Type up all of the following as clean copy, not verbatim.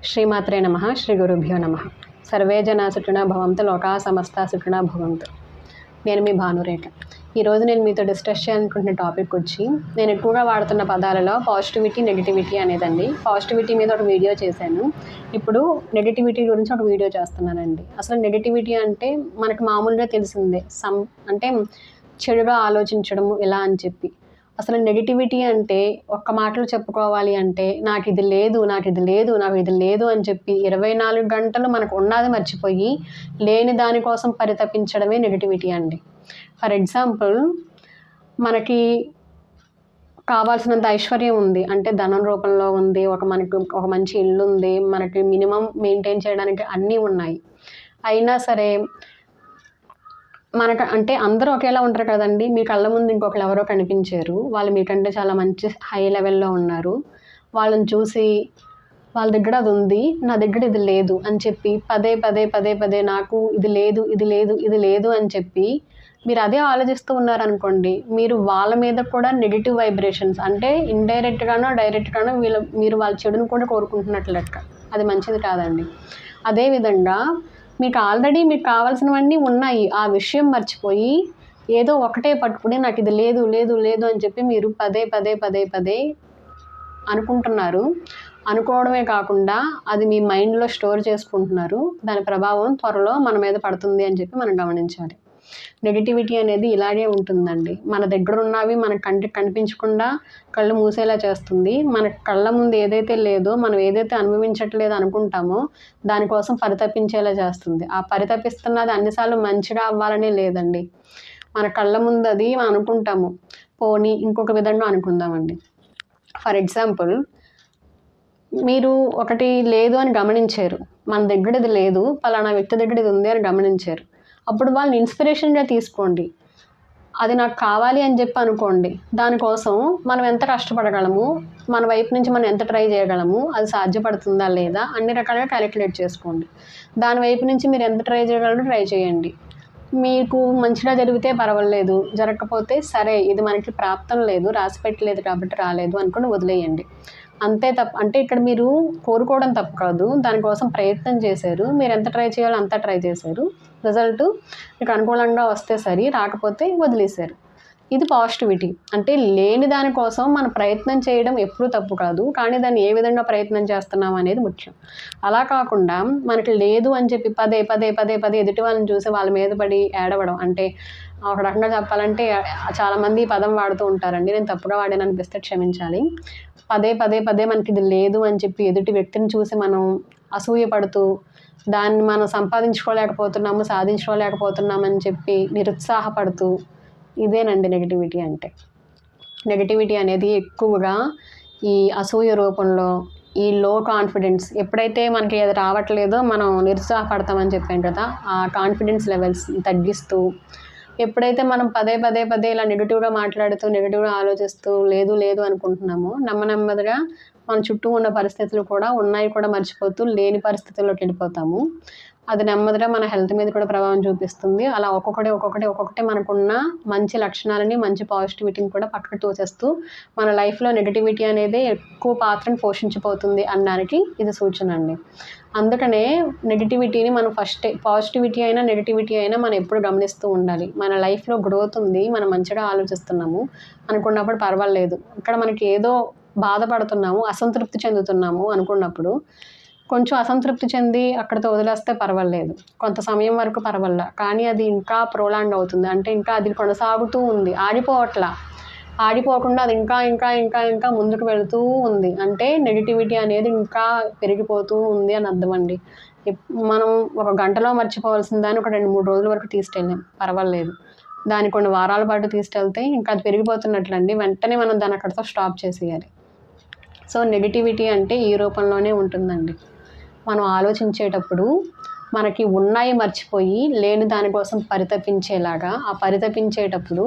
శ్రీమాత్రే నమః. శ్రీ గురుభ్యో నమః. సర్వే జనా సుఖినో భవంతు, లోకా సమస్తా సుఖినో భవంతు. నేను మీ భానురేఖ. ఈరోజు నేను మీతో డిస్కస్ చేయాలనుకుంటున్న టాపిక్ వచ్చి, నేను ఎక్కువగా వాడుతున్న పదాలలో పాజిటివిటీ, నెగిటివిటీ అనేదండి. పాజిటివిటీ మీద ఒక వీడియో చేశాను. ఇప్పుడు నెగిటివిటీ గురించి ఒక వీడియో చేస్తున్నానండి. అసలు నెగిటివిటీ అంటే మనకు మామూలుగా తెలిసిందే, అంటే చెడుగా ఆలోచించడము ఇలా అని చెప్పి. అసలు నెగిటివిటీ అంటే ఒక్క మాటలో చెప్పుకోవాలి అంటే నాకు ఇది లేదు, నాకు ఇది లేదు, నాకు ఇది లేదు అని చెప్పి 24 గంటలు మనకు ఉన్నది మర్చిపోయి లేని దానికోసం పరితపించడమే నెగిటివిటీ అండి. ఫర్ ఎగ్జాంపుల్, మనకి కావాల్సినంత ఐశ్వర్యం ఉంది, అంటే ధనం రూపంలో ఉంది, మనకు ఒక మంచి ఇల్లు ఉంది, మనకి మినిమం మెయింటైన్ చేయడానికి అన్నీ ఉన్నాయి. అయినా సరే మనకు అంటే అందరూ ఒకేలా ఉంటారు కదండి. మీ కళ్ళ ముందు ఇంకొకరు ఎవరో కనిపించారు, వాళ్ళు మీకంటే చాలా మంచి హై లెవెల్లో ఉన్నారు. వాళ్ళని చూసి వాళ్ళ దగ్గర అది ఉంది, నా దగ్గర ఇది లేదు అని చెప్పి పదే పదే పదే పదే నాకు ఇది లేదు, ఇది లేదు, ఇది లేదు అని చెప్పి మీరు అదే ఆలోచిస్తూ ఉన్నారనుకోండి, మీరు వాళ్ళ మీద కూడా నెగిటివ్ వైబ్రేషన్స్, అంటే ఇండైరెక్ట్గానో డైరెక్ట్గానో మీరు వాళ్ళ చెడును కూడా కోరుకుంటున్నట్లు లెక్క. అది మంచిది కాదండి. అదేవిధంగా మీకు ఆల్రెడీ మీకు కావాల్సినవన్నీ ఉన్నాయి, ఆ విషయం మర్చిపోయి ఏదో ఒకటే పట్టుకుని నాకు ఇది లేదు లేదు లేదు అని చెప్పి మీరు పదే పదే పదే పదే అనుకుంటున్నారు. అనుకోవడమే కాకుండా అది మీ మైండ్లో స్టోర్ చేసుకుంటున్నారు. దాని ప్రభావం త్వరలో మన మీద పడుతుంది అని చెప్పి మనం గమనించాలి. నెగిటివిటీ అనేది ఇలాగే ఉంటుందండి. మన దగ్గర ఉన్నవి మన కంటికి కనిపించకుండా కళ్ళు మూసేలా చేస్తుంది. మన కళ్ళ ముందు ఏదైతే లేదో, మనం ఏదైతే అనుభవించట్లేదు అనుకుంటామో దానికోసం పరితపించేలా చేస్తుంది. ఆ పరితపిస్తున్నది అన్నిసార్లు మంచిగా అవ్వాలనే లేదండి. మన కళ్ళ ముందు అది మనం అనుకుంటాము, పోనీ ఇంకొక విధంగా అనుకుందామండి. ఫర్ ఎగ్జాంపుల్, మీరు ఒకటి లేదు అని గమనించారు, మన దగ్గర ఇది లేదు, పలానా వ్యక్తి దగ్గర ఇది ఉంది అని గమనించారు. అప్పుడు వాళ్ళని ఇన్స్పిరేషన్గా తీసుకోండి. అది నాకు కావాలి అని చెప్పి అనుకోండి. దానికోసం మనం ఎంత కష్టపడగలము, మన వైపు నుంచి మనం ఎంత ట్రై చేయగలము, అది సాధ్యపడుతుందా లేదా అన్ని రకాలుగా క్యాలిక్యులేట్ చేసుకోండి. దాని వైపు నుంచి మీరు ఎంత ట్రై చేయగలరో ట్రై చేయండి. మీకు మంచిగా జరిగితే పర్వాలేదు, జరగకపోతే సరే, ఇది మనకి ప్రాప్తం లేదు, రాసి పెట్టలేదు కాబట్టి రాలేదు అనుకుని వదిలేయండి. అంతే తప్ప, అంటే ఇక్కడ మీరు కోరుకోవడం తప్పు కాదు, దానికోసం ప్రయత్నం చేశారు, మీరు ఎంత ట్రై చేయాలో అంతా ట్రై చేశారు, రిజల్ట్ మీకు అనుకూలంగా వస్తే సరి, రాకపోతే వదిలేశారు. ఇది పాజిటివిటీ. అంటే లేని దానికోసం మనం ప్రయత్నం చేయడం ఎప్పుడూ తప్పు కాదు, కానీ దాన్ని ఏ విధంగా ప్రయత్నం చేస్తున్నాం అనేది ముఖ్యం. అలా కాకుండా మనకి లేదు అని చెప్పి పదే పదే పదే పదే ఎదుటి వాళ్ళని చూసి వాళ్ళ మీద పడి ఏడవడం, అంటే ఒక రకంగా చెప్పాలంటే చాలామంది ఈ పదం వాడుతూ ఉంటారండి, నేను తప్పుగా వాడాను అనిపిస్తే క్షమించాలి. పదే పదే పదే మనకి ఇది లేదు అని చెప్పి ఎదుటి వ్యక్తిని చూసి మనం అసూయపడుతూ దాన్ని మనం సంపాదించుకోలేకపోతున్నాము, సాధించుకోలేకపోతున్నామని చెప్పి నిరుత్సాహపడుతూ, ఇదేనండి నెగిటివిటీ అంటే. నెగిటివిటీ అనేది ఎక్కువగా ఈ అసూయ రూపంలో, ఈ లో కాన్ఫిడెన్స్, ఎప్పుడైతే మనకి అది రావట్లేదో మనం నిరుత్సాహపడతామని చెప్పాం కదా, ఆ కాన్ఫిడెన్స్ లెవెల్స్ తగ్గిస్తూ, ఎప్పుడైతే మనం పదే పదే పదే ఇలా నెగిటివ్గా మాట్లాడుతూ నెగిటివ్గా ఆలోచిస్తూ లేదు లేదు అనుకుంటున్నామో, నెమ్మదిగా మన చుట్టూ ఉన్న పరిస్థితులు కూడా ఉన్నాయి కూడా మర్చిపోతూ లేని పరిస్థితుల్లోకి వెళ్ళిపోతాము. అది నెమ్మదిగా మన హెల్త్ మీద కూడా ప్రభావం చూపిస్తుంది. అలా ఒక్కొక్కటి మనకున్న మంచి లక్షణాలని, మంచి పాజిటివిటీని కూడా పక్కకు తోసేస్తూ మన లైఫ్లో నెగిటివిటీ అనేది ఎక్కువ పాత్రను పోషించిపోతుంది అనడానికి ఇది సూచన అండి. అందుకనే నెగిటివిటీని మనం ఫస్టే, పాజిటివిటీ అయినా నెగిటివిటీ అయినా మనం ఎప్పుడు గమనిస్తూ ఉండాలి. మన లైఫ్లో గ్రోత్ ఉంది, మనం మంచిగా ఆలోచిస్తున్నాము అనుకున్నప్పుడు పర్వాలేదు. ఇక్కడ మనకి ఏదో బాధపడుతున్నాము, అసంతృప్తి చెందుతున్నాము అనుకున్నప్పుడు కొంచెం అసంతృప్తి చెంది అక్కడితో వదిలేస్తే పర్వాలేదు, కొంత సమయం వరకు పర్వాలా. కానీ అది ఇంకా ప్రోలాంగ్ అవుతుంది, అంటే ఇంకా అది కొనసాగుతూ ఉంది, ఆడిపోకుండా అది ఇంకా ఇంకా ఇంకా ఇంకా ముందుకు వెళుతూ ఉంది, అంటే నెగిటివిటీ అనేది ఇంకా పెరిగిపోతూ ఉంది అని అర్థం అండి. మనం ఒక గంటలో మర్చిపోవాల్సిన దాన్ని ఒక 2-3 రోజుల వరకు తీసుకెళ్ళాం, పర్వాలేదు. దాన్ని కొన్ని వారాల పాటు తీసుకెళ్తే ఇంకా అది పెరిగిపోతున్నట్లండి. వెంటనే మనం దాన్ని అక్కడితో స్టాప్ చేసేయాలి. సో నెగిటివిటీ అంటే ఈ రూపంలోనే ఉంటుందండి. మనం ఆలోచించేటప్పుడు మనకి ఉన్నాయి మర్చిపోయి లేని దానికోసం పరితపించేలాగా, ఆ పరితపించేటప్పుడు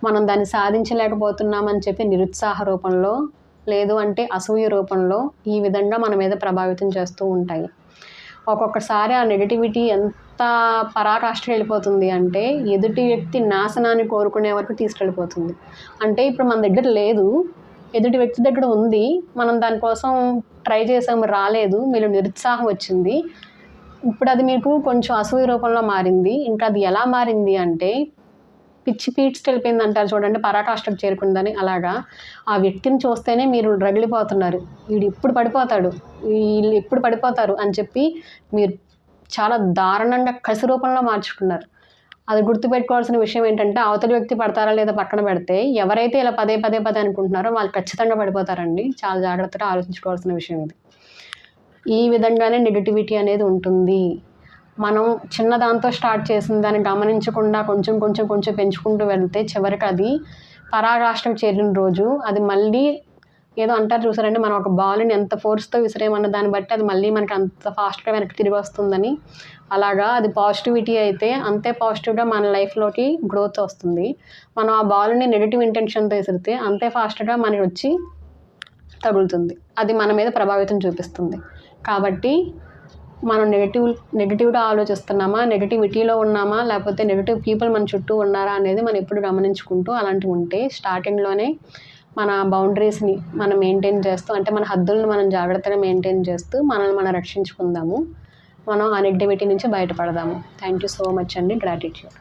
మనం దాన్ని సాధించలేకపోతున్నామని చెప్పి నిరుత్సాహ రూపంలో, లేదు అంటే అసూయ రూపంలో, ఈ విధంగా మన మీద ప్రభావితం చేస్తూ ఉంటాయి. ఒక్కొక్కసారి ఆ నెగిటివిటీ ఎంత పరాకాష్ఠకి వెళ్ళిపోతుంది అంటే ఎదుటి వ్యక్తి నాశనాన్ని కోరుకునే వరకు తీసుకెళ్ళిపోతుంది. అంటే ఇప్పుడు మన దగ్గర లేదు, ఎదుటి వ్యక్తి దగ్గర ఉంది, మనం దానికోసం ట్రై చేసాము, రాలేదు, మీలో నిరుత్సాహం వచ్చింది. ఇప్పుడు అది మీకు కొంచెం అసూయ రూపంలో మారింది. ఇంకా అది ఎలా మారింది అంటే పిచ్చి పీడ్స్కి వెళ్ళిపోయింది అంటారు చూడండి, పరాకాష్ఠకు చేరుకుందని. అలాగా ఆ వ్యక్తిని చూస్తేనే మీరు రగిలిపోతున్నారు. వీడు ఎప్పుడు పడిపోతాడు, వీళ్ళు ఎప్పుడు పడిపోతారు అని చెప్పి మీరు చాలా దారుణంగా కసి రూపంలో మార్చుకున్నారు. అది గుర్తుపెట్టుకోవాల్సిన విషయం ఏంటంటే, అవతలి వ్యక్తి పడతారా లేదా పక్కన పెడితే, ఎవరైతే ఇలా పదే పదే పదే అనుకుంటున్నారో వాళ్ళు ఖచ్చితంగా పడిపోతారండి. చాలా జాగ్రత్తగా ఆలోచించుకోవాల్సిన విషయం ఇది. ఈ విధంగానే నెగటివిటీ అనేది ఉంటుంది. మనం చిన్న దాంతో స్టార్ట్ చేసిన దాన్ని గమనించకుండా కొంచెం కొంచెం కొంచెం పెంచుకుంటూ వెళ్తే చివరికి అది పరాకాష్ఠకు చేరిన రోజు అది మళ్ళీ ఏదో అంటారు చూసారండి, మనం ఒక బాల్ని ఎంత ఫోర్స్తో విసిరేమన్న దాన్ని బట్టి అది మళ్ళీ మనకి అంత ఫాస్ట్గా వెనక్కి తిరిగి వస్తుందని. అలాగా అది పాజిటివిటీ అయితే అంతే పాజిటివ్గా మన లైఫ్లోకి గ్రోత్ వస్తుంది. మనం ఆ బాల్ని నెగిటివ్ ఇంటెన్షన్తో విసిరితే అంతే ఫాస్ట్గా మనకి వచ్చి తగులుతుంది. అది మన మీద ప్రభావితం చూపిస్తుంది. కాబట్టి మనం నెగిటివ్గా ఆలోచిస్తున్నామా, నెగిటివిటీలో ఉన్నామా, లేకపోతే నెగిటివ్ పీపుల్ మన చుట్టూ ఉన్నారా అనేది మనం ఎప్పుడు గమనించుకుంటూ అలాంటివి ఉంటే స్టార్టింగ్లోనే మన బౌండరీస్ని మనం మెయింటైన్ చేస్తూ, అంటే మన హద్దులను మనం జాగ్రత్తగా మెయింటైన్ చేస్తూ మనల్ని మనం రక్షించుకుందాము. మనం ఆ నెగిటివిటీ నుంచి బయటపడదాము. థ్యాంక్ యూ సో మచ్ అండి. గ్రాటిట్యూడ్.